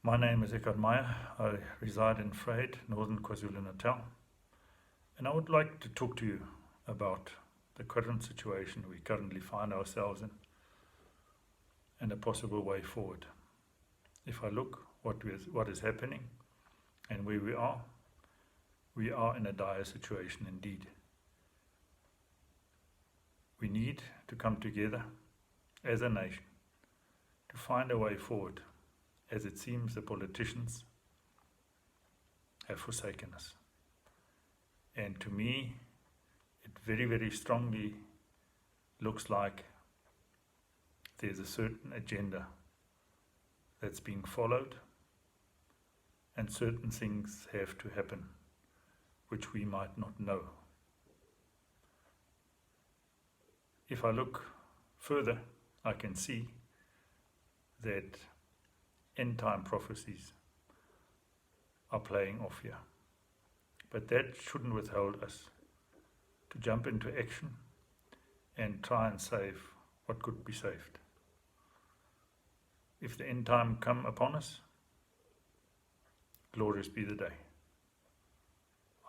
My name is Meyer. I reside in Vryheid, northern KwaZulu-Natal, and I would like to talk to you about the current situation we currently find ourselves in and a possible way forward. If I look what is happening and where we are in a dire situation indeed. We need to come together as a nation to find a way forward, as it seems the politicians have forsaken us. And to me, it very, very strongly looks like there's a certain agenda that's being followed, and certain things have to happen which we might not know. If I look further, I can see that end-time prophecies are playing off here. But that shouldn't withhold us to jump into action and try and save what could be saved. If the end time come upon us, glorious be the day.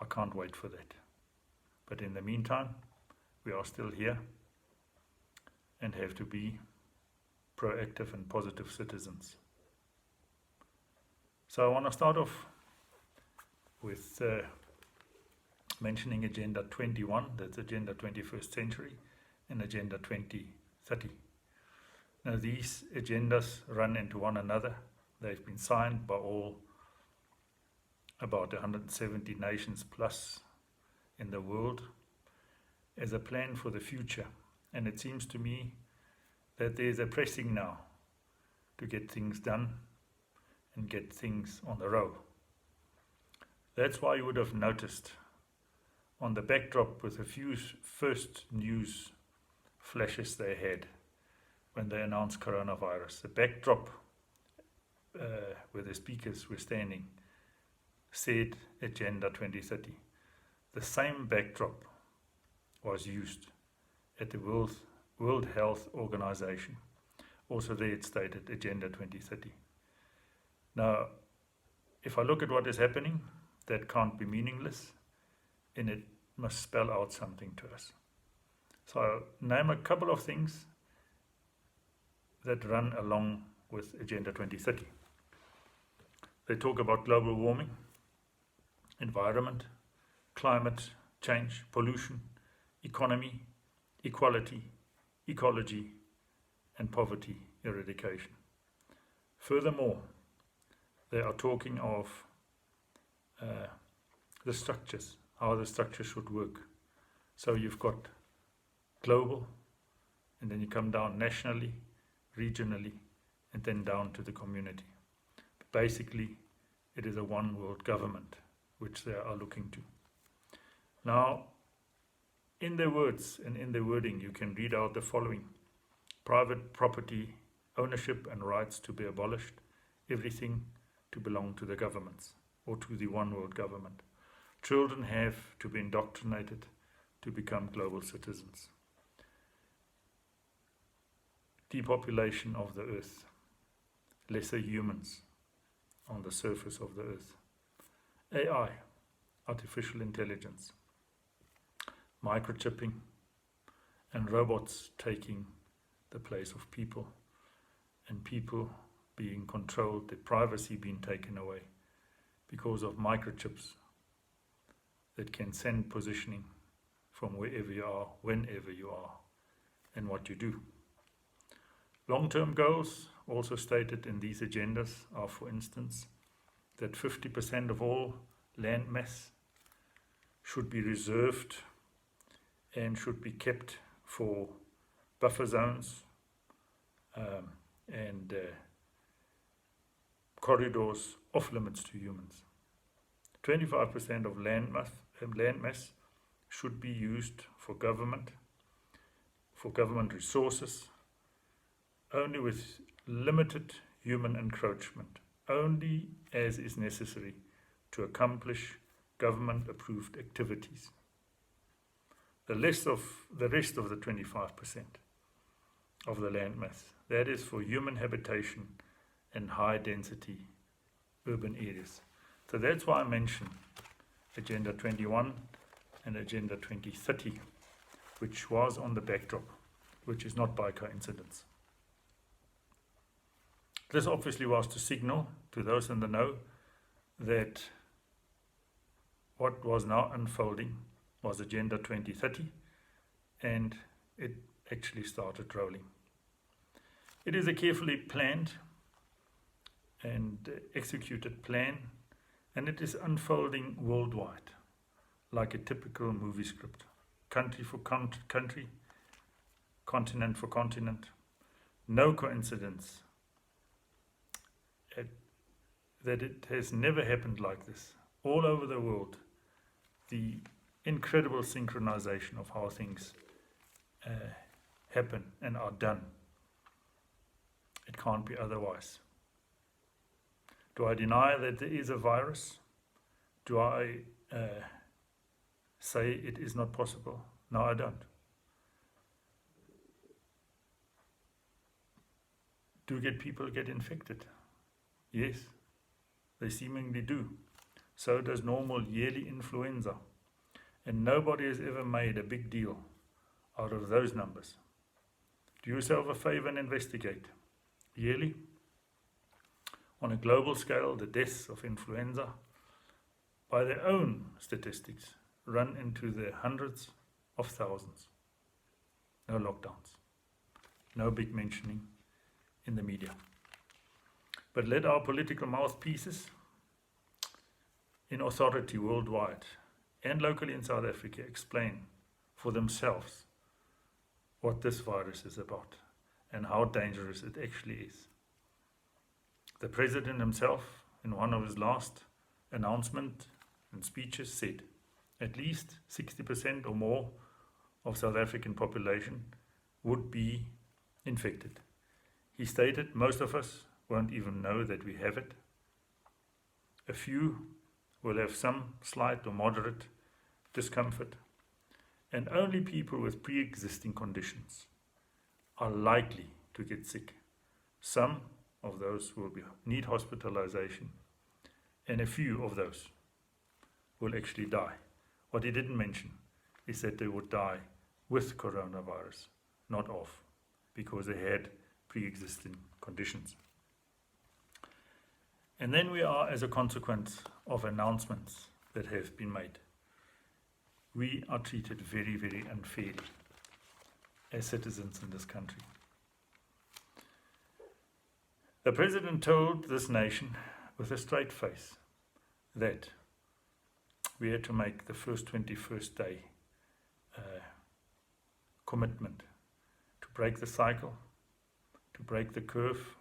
I can't wait for that. But in the meantime, we are still here and have to be proactive and positive citizens. So I want to start off with mentioning Agenda 21, that's Agenda 21st Century, and Agenda 2030. Now these agendas run into one another. They've been signed by all about 170 nations plus in the world as a plan for the future. And it seems to me that there's a pressing now to get things done and get things on the road. That's why you would have noticed on the backdrop with a few first news flashes they had when they announced coronavirus. The backdrop where the speakers were standing said Agenda 2030. The same backdrop was used at the World Health Organization. Also there it stated Agenda 2030. Now, if I look at what is happening, that can't be meaningless, and it must spell out something to us. So I'll name a couple of things that run along with Agenda 2030. They talk about global warming, environment, climate change, pollution, economy, equality, ecology, and poverty eradication. Furthermore, they are talking of the structures, how the structure should work. So you've got global, and then you come down nationally, regionally, and then down to the community. But basically, it is a one world government which they are looking to. Now, in their words and in their wording, you can read out the following: private property ownership and rights to be abolished, everything to belong to the governments or to the one world government. Children have to be indoctrinated to become global citizens. Depopulation of the earth, lesser humans on the surface of the earth. AI, artificial intelligence, microchipping, and robots taking the place of people, and people being controlled, their privacy being taken away because of microchips that can send positioning from wherever you are, whenever you are, and what you do. Long-term goals also stated in these agendas are, for instance, that 50% of all land mass should be reserved and should be kept for buffer zones and corridors off limits to humans. 25% of land mass should be used for government resources, only with limited human encroachment, only as is necessary to accomplish government-approved activities. The rest of the 25% of the land mass, that is for human habitation and high-density urban areas. So that's why I mentioned Agenda 21 and Agenda 2030, which was on the backdrop, which is not by coincidence. This obviously was to signal to those in the know that what was now unfolding was Agenda 2030, and it actually started rolling. It is a carefully planned and executed plan, and it is unfolding worldwide like a typical movie script, country for country, continent for continent. No coincidence that it has never happened like this. All over the world, the incredible synchronization of how things happen and are done. It can't be otherwise. Do I deny that there is a virus? Do I say it is not possible? No, I don't. Do people get infected? Yes, they seemingly do. So does normal yearly influenza. And nobody has ever made a big deal out of those numbers. Do yourself a favor and investigate. Yearly, on a global scale, the deaths of influenza, by their own statistics, run into the hundreds of thousands. No lockdowns, no big mentioning in the media. But let our political mouthpieces in authority worldwide and locally in South Africa explain for themselves what this virus is about and how dangerous it actually is. The President himself, in one of his last announcements and speeches, said at least 60% or more of South African population would be infected. He stated most of us won't even know that we have it. A few will have some slight or moderate discomfort, and only people with pre-existing conditions are likely to get sick. Some of those will need hospitalization, and a few of those will actually die. What he didn't mention is that they would die with coronavirus, not of, because they had pre-existing conditions. And then we are, as a consequence of announcements that have been made, we are treated very, very unfairly as citizens in this country. The President told this nation with a straight face that we had to make the first 21st day commitment to break the cycle, to break the curve,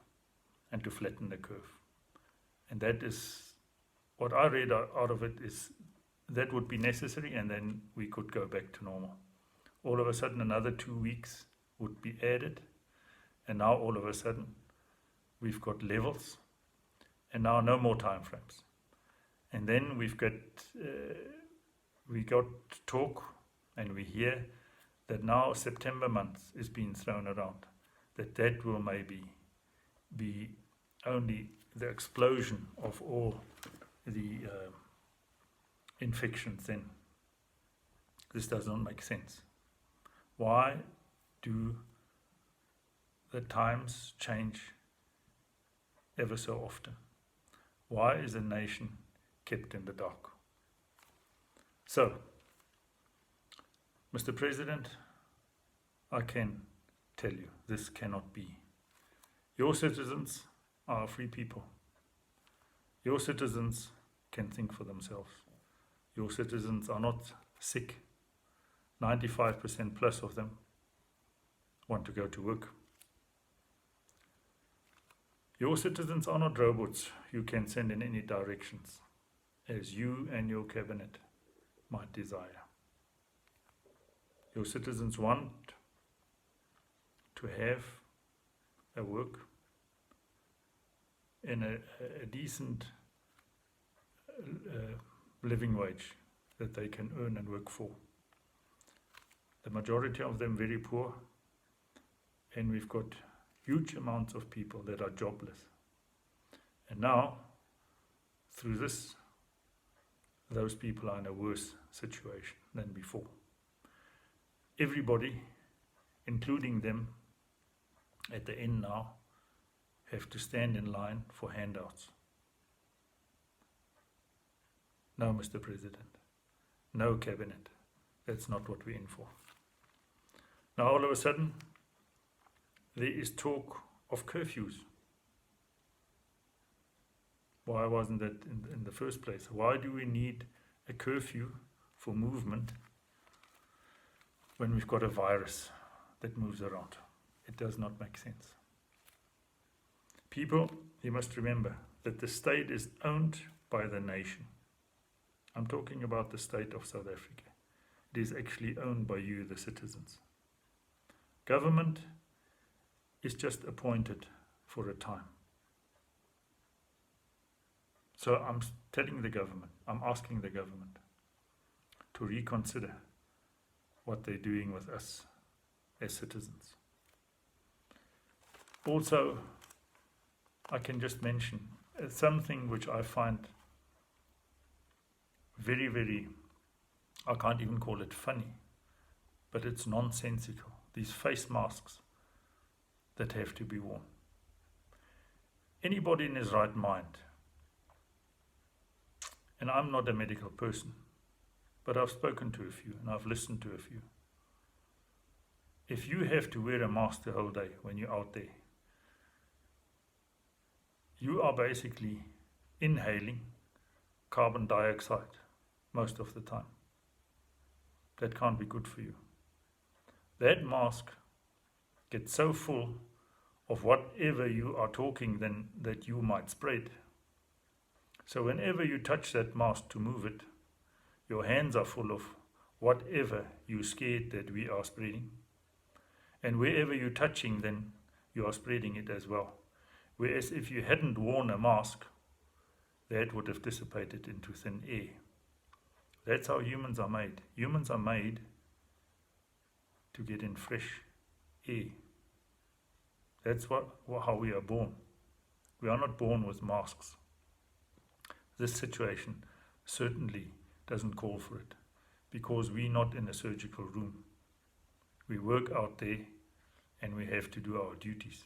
and to flatten the curve. And that is what I read out of it, is that would be necessary, and then we could go back to normal. All of a sudden another 2 weeks would be added, and now all of a sudden we've got levels, and now no more time frames. And then we got talk, and we hear that now September month is being thrown around, that will maybe be only the explosion of all the infections then. This does not make sense. Why do the times change ever so often? Why is a nation kept in the dark? So, Mr. President, I can tell you this cannot be. Your citizens are free people. Your citizens can think for themselves. Your citizens are not sick. 95% plus of them want to go to work. Your citizens are not robots you can send in any directions, as you and your cabinet might desire. Your citizens want to have a work in a decent living wage that they can earn and work for. The majority of them very poor, and we've got huge amounts of people that are jobless. And now through this, those people are in a worse situation than before. Everybody, including them at the end now, have to stand in line for handouts. No, Mr. President. No, Cabinet. That's not what we're in for. Now, all of a sudden, there is talk of curfews. Why wasn't that in the first place? Why do we need a curfew for movement when we've got a virus that moves around? It does not make sense. People, you must remember that the state is owned by the nation. I'm talking about the state of South Africa. It is actually owned by you, the citizens. Government is just appointed for a time. So I'm telling the government, I'm asking the government to reconsider what they're doing with us as citizens. Also, I can just mention something which I find very, very, I can't even call it funny, but it's nonsensical. These face masks that have to be worn. Anybody in his right mind, and I'm not a medical person, but I've spoken to a few and I've listened to a few. If you have to wear a mask the whole day when you're out there, you are basically inhaling carbon dioxide most of the time. That can't be good for you. That mask gets so full of whatever you are talking then that you might spread. So whenever you touch that mask to move it, your hands are full of whatever you're scared that we are spreading. And wherever you're touching, then you are spreading it as well. Whereas if you hadn't worn a mask, that would have dissipated into thin air. That's how humans are made. Humans are made to get in fresh air. That's how we are born. We are not born with masks. This situation certainly doesn't call for it, because we're not in a surgical room. We work out there and we have to do our duties.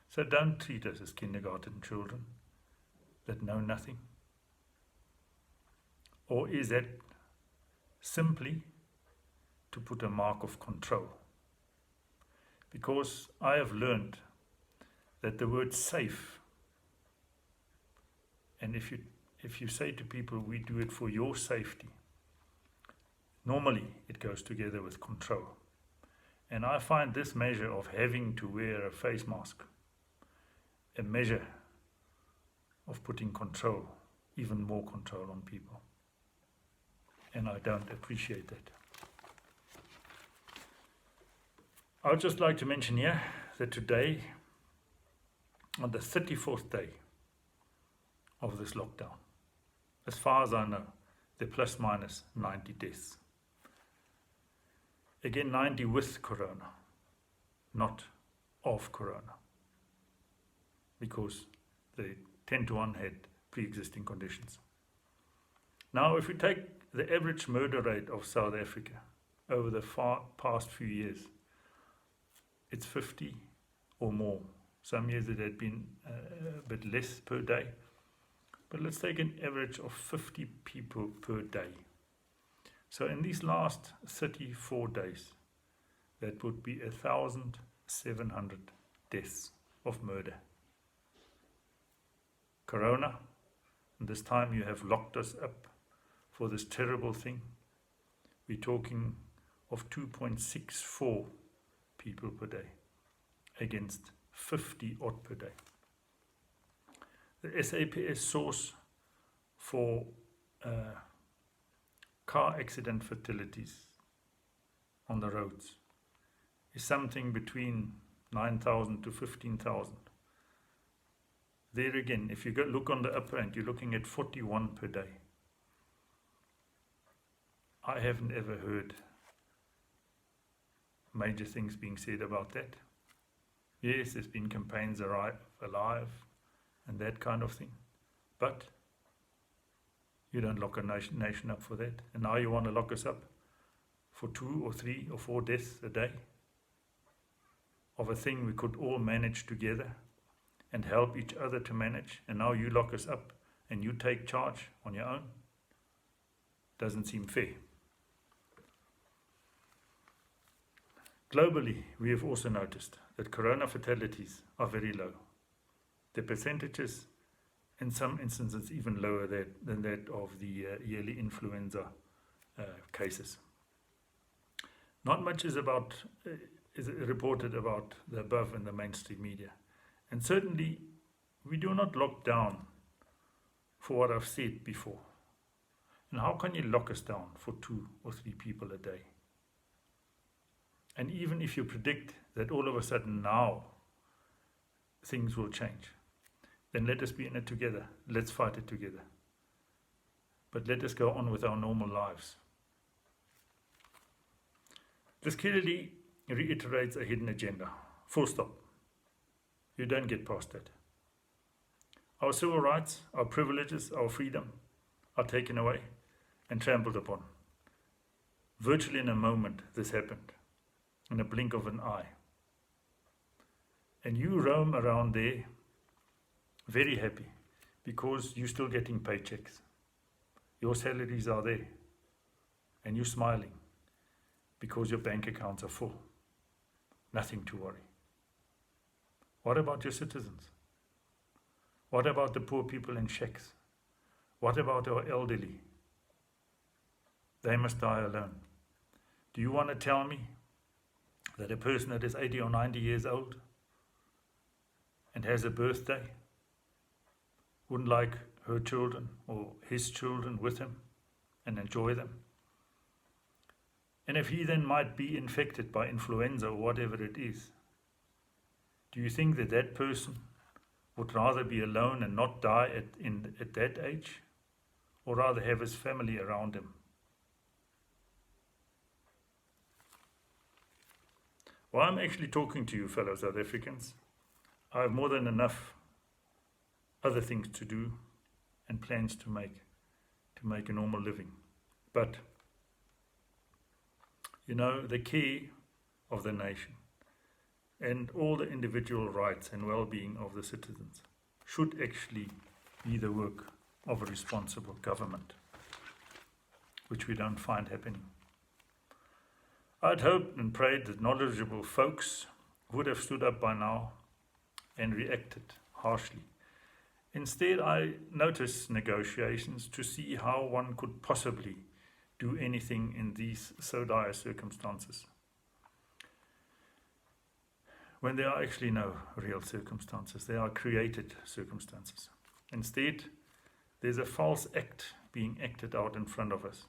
So don't treat us as kindergarten children that know nothing. Or is that simply to put a mark of control? Because I have learned that the word safe, and if you say to people, we do it for your safety, normally it goes together with control. And I find this measure of having to wear a face mask a measure of putting control, even more control on people. And I don't appreciate that. I would just like to mention here that today, on the 34th day of this lockdown, as far as I know, there are plus minus 90 deaths. Again, 90 with corona, not of corona, because the 10 to 1 had pre-existing conditions. Now, if we take the average murder rate of South Africa over the past few years, it's 50 or more. Some years it had been a bit less per day. But let's take an average of 50 people per day. So in these last 34 days, that would be 1,700 deaths of murder. Corona, and this time you have locked us up for this terrible thing. We're talking of 2.64 people per day against 50 odd per day. The SAPS source for car accident fatalities on the roads is something between 9,000 to 15,000. There again, if you look on the upper end, you're looking at 41 per day. I haven't ever heard major things being said about that. Yes, there's been campaigns alive and that kind of thing. But You don't lock a nation up for that. And now you want to lock us up for 2 or 3 or 4 deaths a day of a thing we could all manage together and help each other to manage. And now you lock us up and you take charge on your own. Doesn't seem fair. Globally, we have also noticed that corona fatalities are very low. The percentages, in some instances, even lower than that of the yearly influenza cases. Not much is reported about the above in the mainstream media. And certainly, we do not lock down for what I've said before. And how can you lock us down for 2 or 3 people a day? And even if you predict that all of a sudden now things will change, then let us be in it together. Let's fight it together. But let us go on with our normal lives. This clearly reiterates a hidden agenda. Full stop. You don't get past that. Our civil rights, our privileges, our freedom are taken away and trampled upon. Virtually in a moment this happened, in a blink of an eye. And you roam around there very happy because you're still getting paychecks. Your salaries are there and you're smiling because your bank accounts are full. Nothing to worry. What about your citizens? What about the poor people in shacks? What about our elderly? They must die alone. Do you want to tell me that a person that is 80 or 90 years old and has a birthday wouldn't like her children or his children with him and enjoy them? And if he then might be infected by influenza or whatever it is, do you think that that person would rather be alone and not die at that age, or rather have his family around him? Well, I'm actually talking to you, fellow South Africans. I have more than enough other things to do and plans to make a normal living. But, you know, the care of the nation and all the individual rights and well-being of the citizens should actually be the work of a responsible government, which we don't find happening. I'd hoped and prayed that knowledgeable folks would have stood up by now and reacted harshly. Instead, I noticed negotiations to see how one could possibly do anything in these so dire circumstances, when there are actually no real circumstances. They are created circumstances. Instead, there's a false act being acted out in front of us.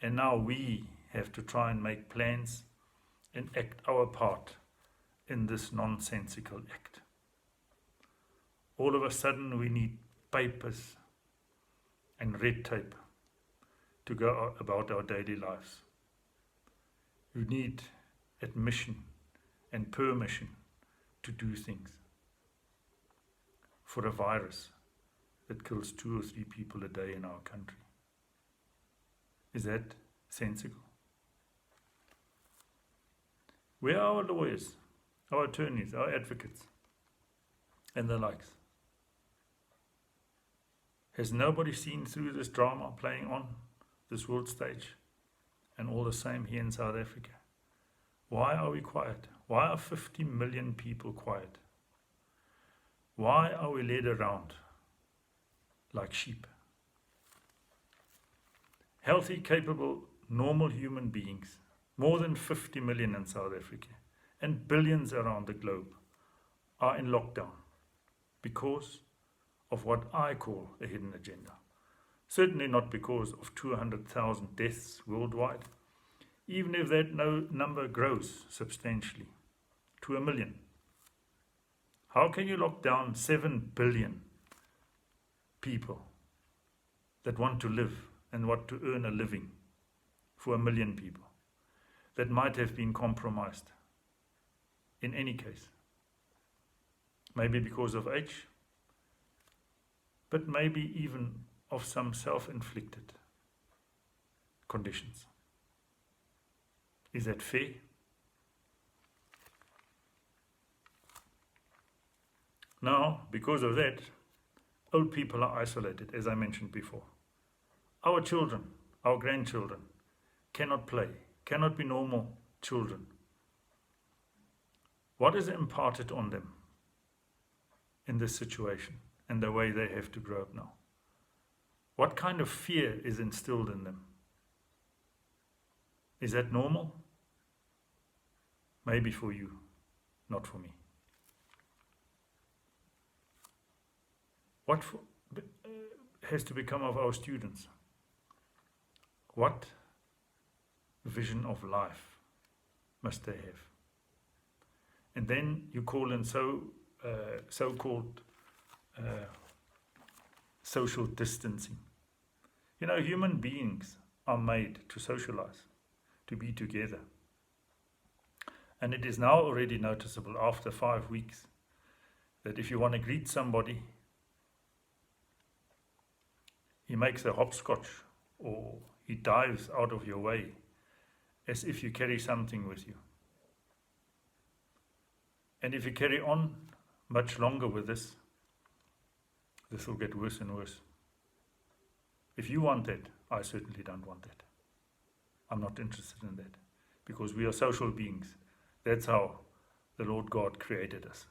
And now we have to try and make plans and act our part in this nonsensical act. All of a sudden we need papers and red tape to go about our daily lives. You need admission and permission to do things for a virus that kills 2 or 3 people a day in our country. Is that sensible? Where are our lawyers, our attorneys, our advocates, and the likes? Has nobody seen through this drama playing on this world stage? And all the same here in South Africa. Why are we quiet? Why are 50 million people quiet? Why are we led around like sheep? Healthy, capable, normal human beings, more than 50 million in South Africa, and billions around the globe, are in lockdown because of what I call a hidden agenda. Certainly not because of 200,000 deaths worldwide, even if that number grows substantially to 1 million. How can you lock down 7 billion people that want to live and want to earn a living for 1 million people that might have been compromised in any case? Maybe because of age, but maybe even of some self-inflicted conditions. Is that fair? Now, because of that, old people are isolated, as I mentioned before. Our children, our grandchildren, cannot play, cannot be normal children. What is imparted on them in this situation and the way they have to grow up now? What kind of fear is instilled in them? Is that normal? Maybe for you, not for me. What has to become of our students? What vision of life must they have? And then you call in so-called social distancing. You know, human beings are made to socialize, to be together. And it is now already noticeable after 5 weeks that if you want to greet somebody, he makes a hopscotch or he dives out of your way as if you carry something with you. And if you carry on much longer with this will get worse and worse. If you want that, I certainly don't want that. I'm not interested in that, because we are social beings. That's how the Lord God created us.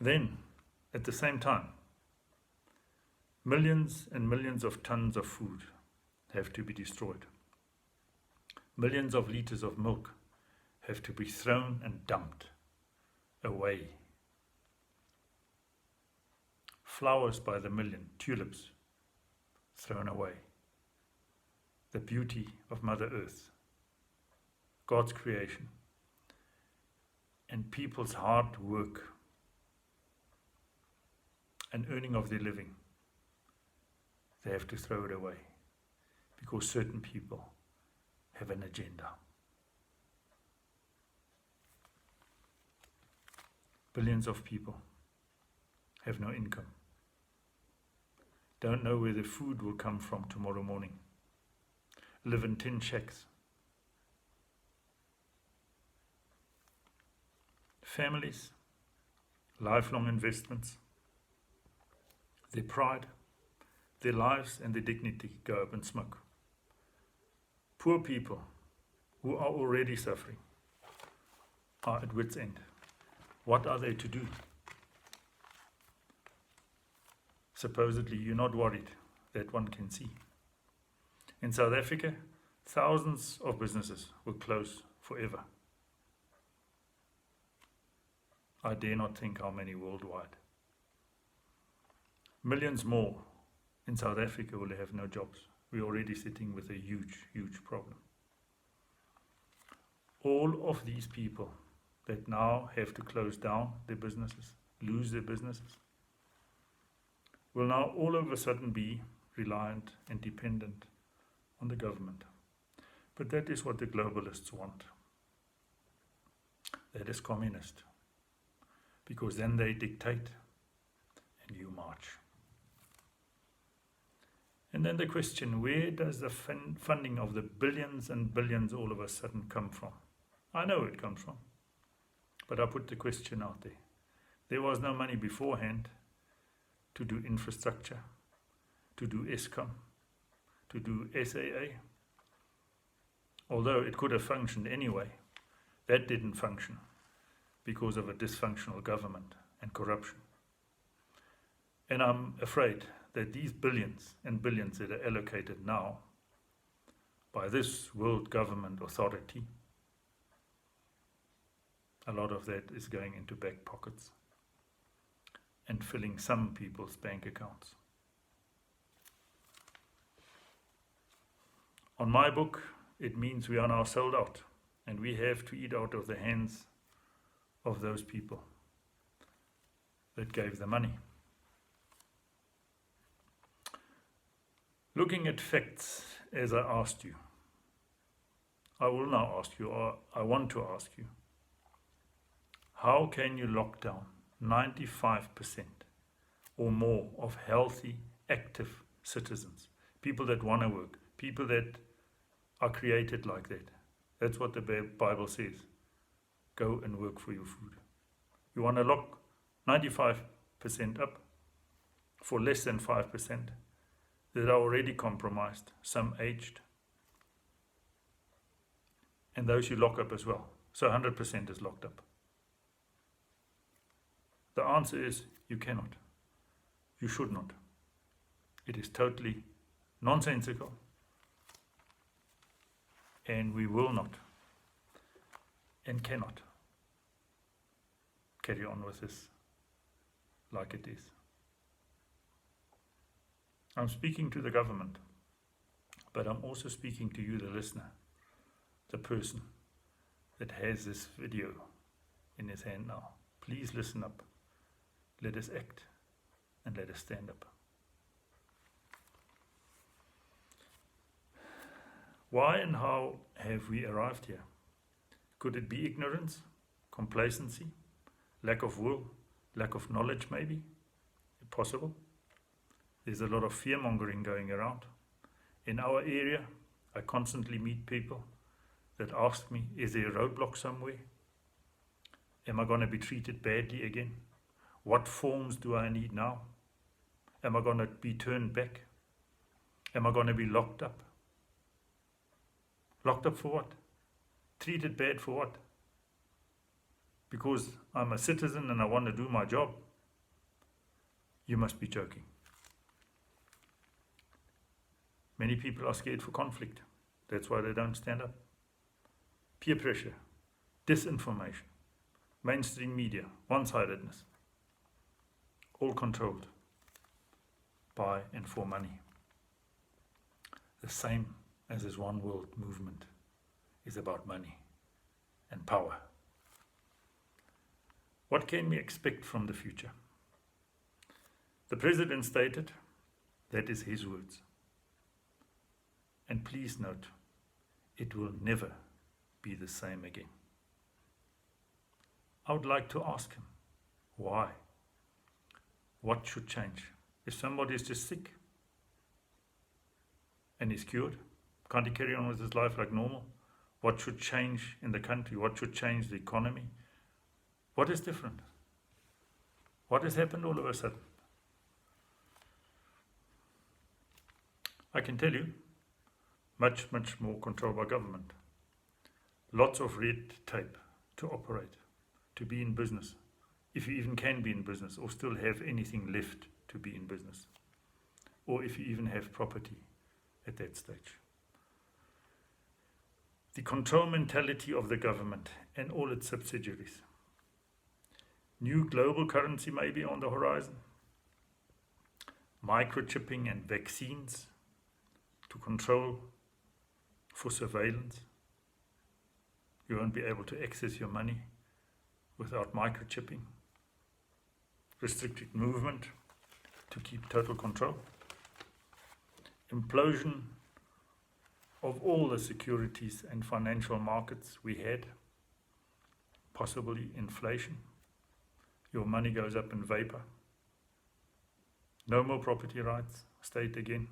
Then, at the same time, millions and millions of tons of food have to be destroyed. Millions of liters of milk have to be thrown and dumped away. Flowers by the million, tulips, thrown away. The beauty of Mother Earth, God's creation, and people's hard work and earning of their living, they have to throw it away because certain people have an agenda. Billions of people have no income, don't know where the food will come from tomorrow morning, live in tin shacks. Families, lifelong investments, their pride, their lives and their dignity go up in smoke. Poor people who are already suffering are at wit's end. What are they to do? Supposedly you're not worried, that one can see. In South Africa, thousands of businesses will close forever. I dare not think how many worldwide. Millions more in South Africa will have no jobs. We're already sitting with a huge, huge problem. All of these people that now have to close down their businesses, lose their businesses, will now all of a sudden be reliant and dependent on the government. But that is what the globalists want. That is communist. Because then they dictate and you march. And then the question, where does the funding of the billions and billions all of a sudden come from? I know where it comes from, but I put the question out there. There was no money beforehand to do infrastructure, to do ESCOM, to do SAA. Although it could have functioned anyway, that didn't function because of a dysfunctional government and corruption. And I'm afraid that these billions and billions that are allocated now by this world government authority, a lot of that is going into back pockets and filling some people's bank accounts. On my book, it means we are now sold out and we have to eat out of the hands of those people that gave the money. Looking at facts, as I asked you, I will now ask you, or I want to ask you, how can you lock down 95% or more of healthy, active citizens, people that want to work, people that are created like that. That's what the Bible says. Go and work for your food. You want to lock 95% up for less than 5% that are already compromised, some aged, and those you lock up as well. So 100% is locked up. The answer is you cannot. You should not. It is totally nonsensical, and we will not and cannot carry on with this like it is. I'm speaking to the government, but I'm also speaking to you, the listener, the person that has this video in his hand now. Please listen up. Let us act and let us stand up. Why and how have we arrived here? Could it be ignorance, complacency, lack of will, lack of knowledge maybe? Possible. There's a lot of fear-mongering going around. In our area, I constantly meet people that ask me, is there a roadblock somewhere? Am I going to be treated badly again? What forms do I need now? Am I going to be turned back? Am I going to be locked up? Locked up for what? Treated bad for what? Because I'm a citizen and I want to do my job? You must be joking. Many people are scared for conflict. That's why they don't stand up. Peer pressure, disinformation, mainstream media, one-sidedness, all controlled by and for money. The same as this one world movement is about money and power. What can we expect from the future? The President stated, that is his words. And please note, it will never be the same again. I would like to ask him, why? What should change? If somebody is just sick and is cured, can't he carry on with his life like normal? What should change in the country? What should change the economy? What is different? What has happened all of a sudden? I can tell you, much more control by government. Lots of red tape to operate, to be in business, if you even can be in business or still have anything left to be in business, or if you even have property at that stage. The control mentality of the government and all its subsidiaries. New global currency may be on the horizon. Microchipping and vaccines to control for surveillance. You won't be able to access your money without microchipping. Restricted movement to keep total control. Implosion of all the securities and financial markets we had. Possibly inflation. Your money goes up in vapor. No more property rights, state again.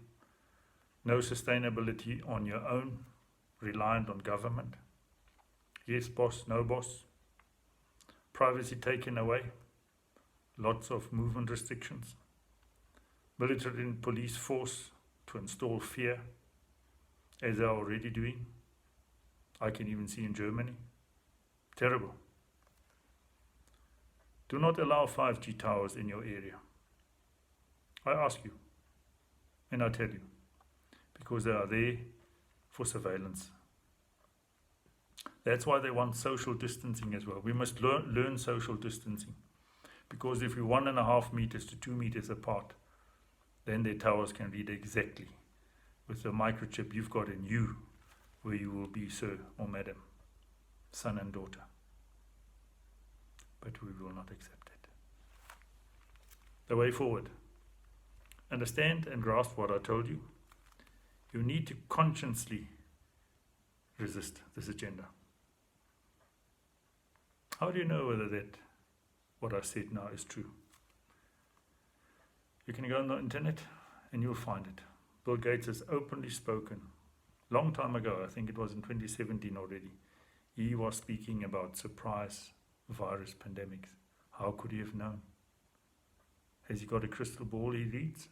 No sustainability on your own, reliant on government. Yes boss, no boss. Privacy taken away. Lots of movement restrictions. Military and police force to install fear, as they are already doing. I can even see in Germany. Terrible. Do not allow 5G towers in your area. I ask you, and I tell you, because they are there for surveillance. That's why they want social distancing as well. We must learn social distancing, because if we're 1.5 meters to 2 meters apart, then their towers can read exactly with the microchip you've got in you, where you will be, sir or madam, son and daughter. But we will not accept it. The way forward. Understand and grasp what I told you. You need to consciously resist this agenda. How do you know whether that what I said now is true? You can go on the internet and you'll find it. Bill Gates has openly spoken. Long time ago, I think it was in 2017 already, he was speaking about surprise virus pandemics. How could he have known? Has he got a crystal ball he reads?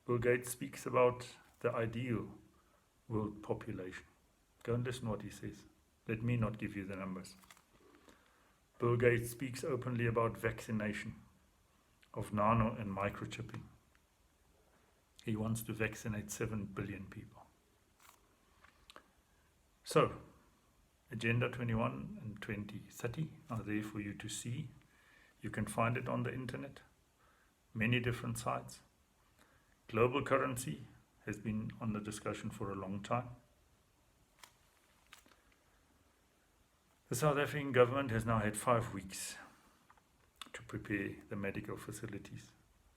Bill Gates speaks about the ideal world population. Go and listen what he says. Let me not give you the numbers. Bill Gates speaks openly about vaccination, of nano and microchipping. He wants to vaccinate 7 billion people. So, Agenda 21 and 2030 are there for you to see. You can find it on the internet, many different sites. Global currency has been on the discussion for a long time. The South African government has now had 5 weeks to prepare the medical facilities.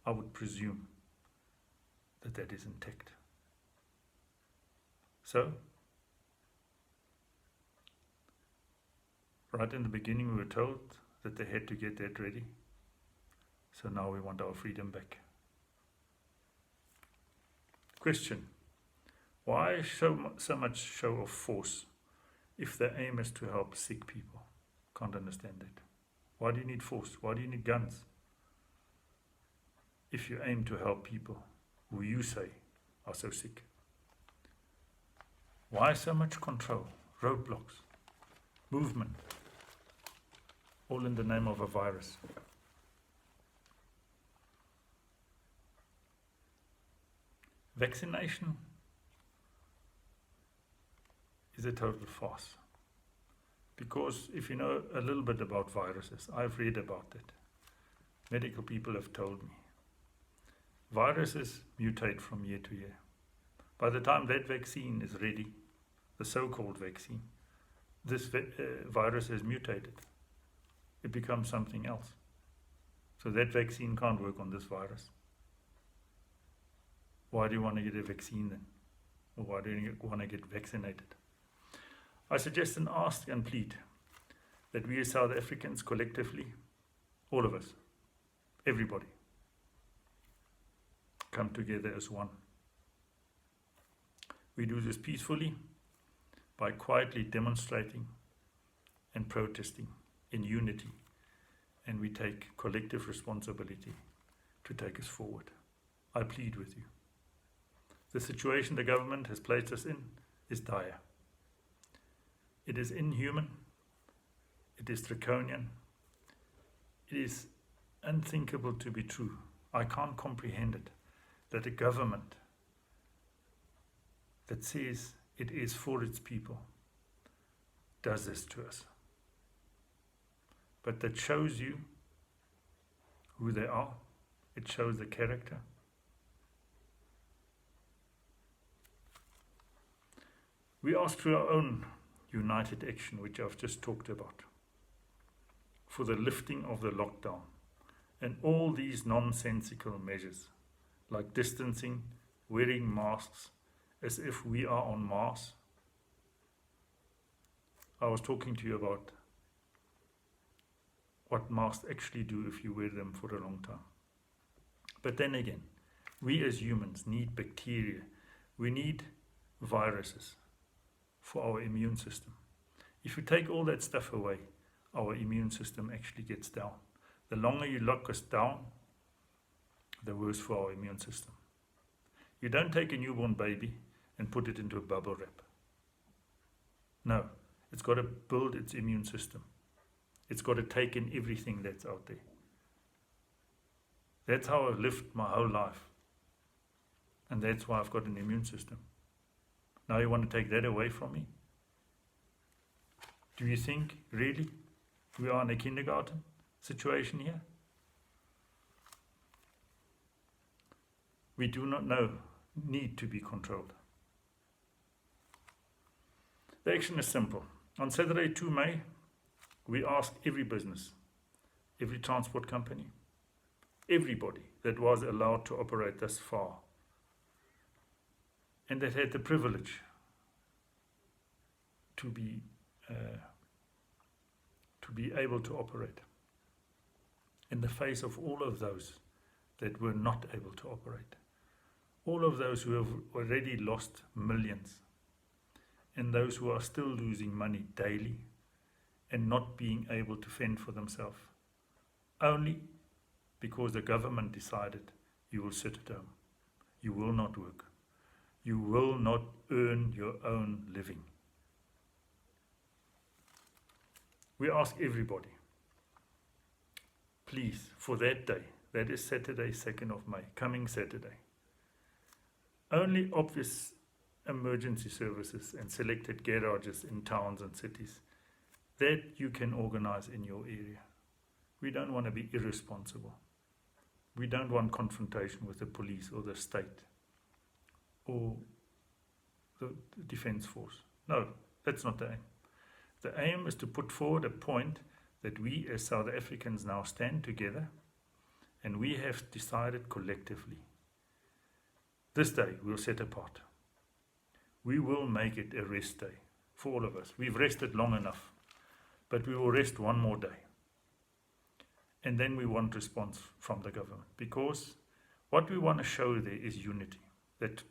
I would presume that that is intact. So, right in the beginning we were told that they had to get that ready. So now we want our freedom back. Question: why so much show of force if the aim is to help sick people? Can't understand that. Why do you need force? Why do you need guns? If you aim to help people who you say are so sick. Why so much control, roadblocks, movement, all in the name of a virus? Vaccination is a total farce. Because if you know a little bit about viruses, I've read about it. Medical people have told me. Viruses mutate from year to year. By the time that vaccine is ready, the so-called vaccine, this virus has mutated. It becomes something else. So that vaccine can't work on this virus. Why do you want to get a vaccine then? Or why do you want to get vaccinated? I suggest and ask and plead that we as South Africans collectively, all of us, everybody, come together as one. We do this peacefully by quietly demonstrating and protesting in unity, and we take collective responsibility to take us forward. I plead with you. The situation the government has placed us in is dire. It is inhuman. It is draconian. It is unthinkable to be true. I can't comprehend it, that a government that says it is for its people does this to us. But that shows you who they are. It shows the character. We ask for our own united action, which I've just talked about, for the lifting of the lockdown and all these nonsensical measures like distancing, wearing masks as if we are on Mars. I was talking to you about what masks actually do if you wear them for a long time. But then again, we as humans need bacteria. We need viruses for our immune system. If you take all that stuff away, our immune system actually gets down. The longer you lock us down, the worse for our immune system. You don't take a newborn baby and put it into a bubble wrap. No, it's got to build its immune system. It's got to take in everything that's out there. That's how I've lived my whole life. And that's why I've got an immune system. Now you want to take that away from me? Do you think, really, we are in a kindergarten situation here? We do not need to be controlled. The action is simple. On Saturday, 2 May, we ask every business, every transport company, everybody that was allowed to operate thus far and that had the privilege to be able to operate. In the face of all of those that were not able to operate. All of those who have already lost millions, and those who are still losing money daily and not being able to fend for themselves, only because the government decided you will sit at home, you will not work, you will not earn your own living. We ask everybody, please, for that day, that is Saturday, 2nd of May, coming Saturday, only obvious emergency services and selected garages in towns and cities that you can organize in your area. We don't want to be irresponsible. We don't want confrontation with the police or the state or the defense force. No, that's not the aim. The aim is to put forward a point that we as South Africans now stand together and we have decided collectively. This day we'll set apart. We will make it a rest day for all of us. We've rested long enough, but we will rest one more day. And then we want response from the government, because what we want to show there is unity, that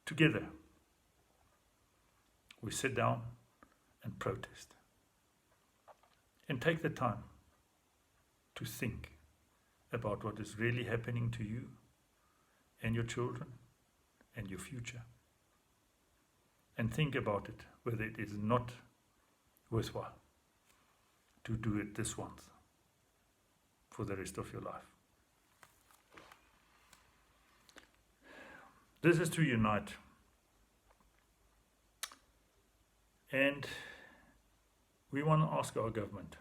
together we sit down and protest and take the time to think about what is really happening to you and your children and your future, and think about it, whether it is not worthwhile to do it this once for the rest of your life. This is to unite. And we want to ask our government,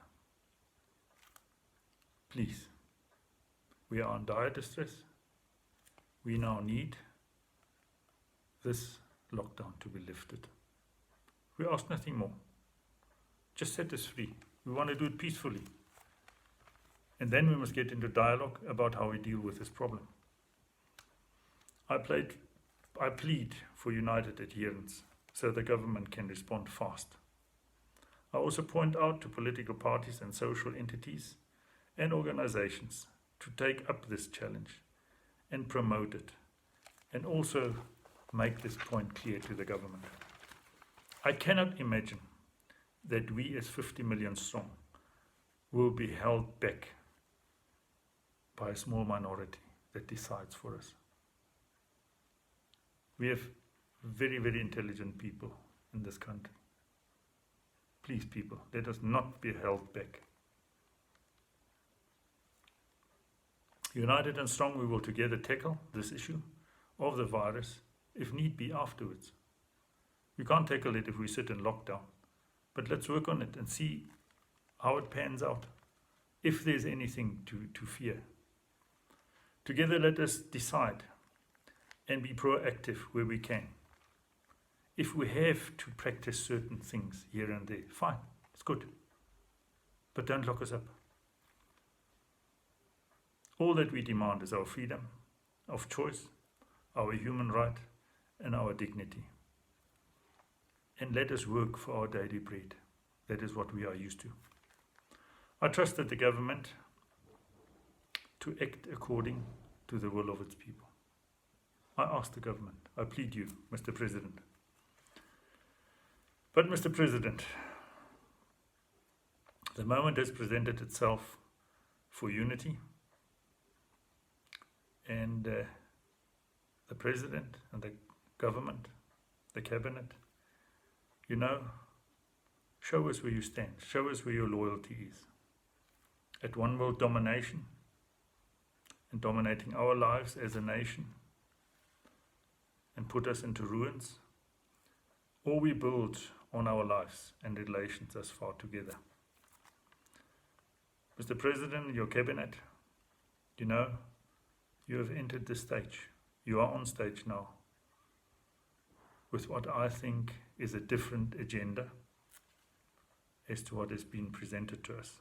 please, we are in dire distress. We now need this lockdown to be lifted. We ask nothing more. Just set us free. We want to do it peacefully. And then we must get into dialogue about how we deal with this problem. I plead for united adherence so the government can respond fast. I also point out to political parties and social entities and organizations to take up this challenge and promote it, and also make this point clear to the government. I cannot imagine that we as 50 million strong will be held back by a small minority that decides for us. We have very, very intelligent people in this country. Please, people, let us not be held back. United and strong, we will together tackle this issue of the virus, if need be, afterwards. We can't tackle it if we sit in lockdown, but let's work on it and see how it pans out, if there's anything to fear. Together, let us decide and be proactive where we can. If we have to practice certain things here and there, fine, it's good. But don't lock us up. All that we demand is our freedom of choice, our human right, and our dignity. And let us work for our daily bread. That is what we are used to. I trust that the government to act according to the will of its people. I ask the government, I plead you, Mr. President. But Mr. President, the moment has presented itself for unity, and the President and the government, the cabinet, show us where you stand, show us where your loyalty is. At one world domination and dominating our lives as a nation and put us into ruins, or we build on our lives and relations thus far together. Mr. President, your cabinet, you have entered the stage. You are on stage now with what I think is a different agenda as to what has been presented to us.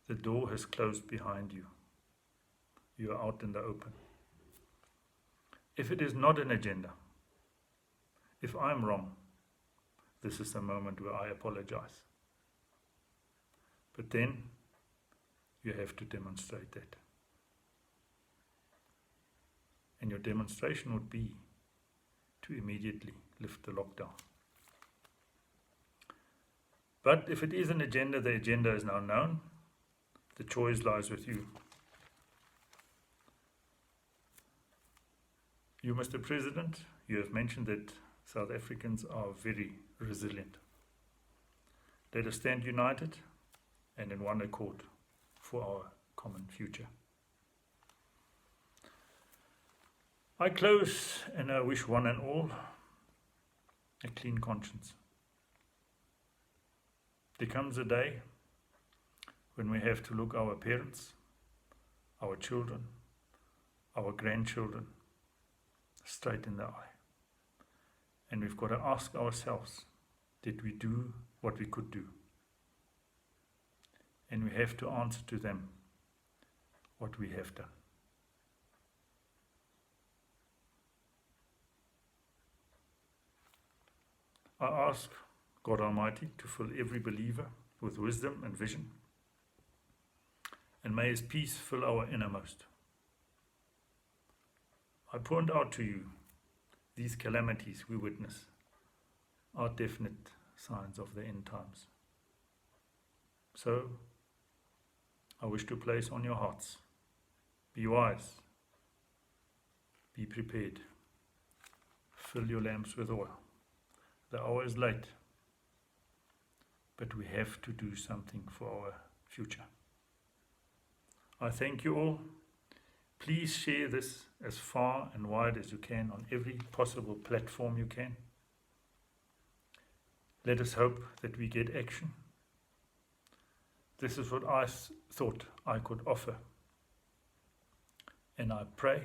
The door has closed behind you. You are out in the open. If it is not an agenda, if I'm wrong, this is the moment where I apologize. But then you have to demonstrate that. And your demonstration would be to immediately lift the lockdown. But if it is an agenda, the agenda is now known. The choice lies with you. You, Mr. President, you have mentioned that South Africans are very resilient. Let us stand united and in one accord for our common future. I close and I wish one and all a clean conscience. There comes a day when we have to look our parents, our children, our grandchildren straight in the eye. And we've got to ask ourselves, did we do what we could do? And we have to answer to them what we have done. I ask God Almighty to fill every believer with wisdom and vision, and may His peace fill our innermost. I point out to you these calamities we witness are definite signs of the end times. So, I wish to place on your hearts, be wise, be prepared, fill your lamps with oil. The hour is late, but we have to do something for our future. I thank you all. Please share this as far and wide as you can on every possible platform you can. Let us hope that we get action. This is what I thought I could offer. And I pray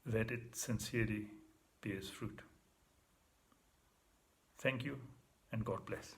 that it sincerely bears fruit. Thank you, and God bless.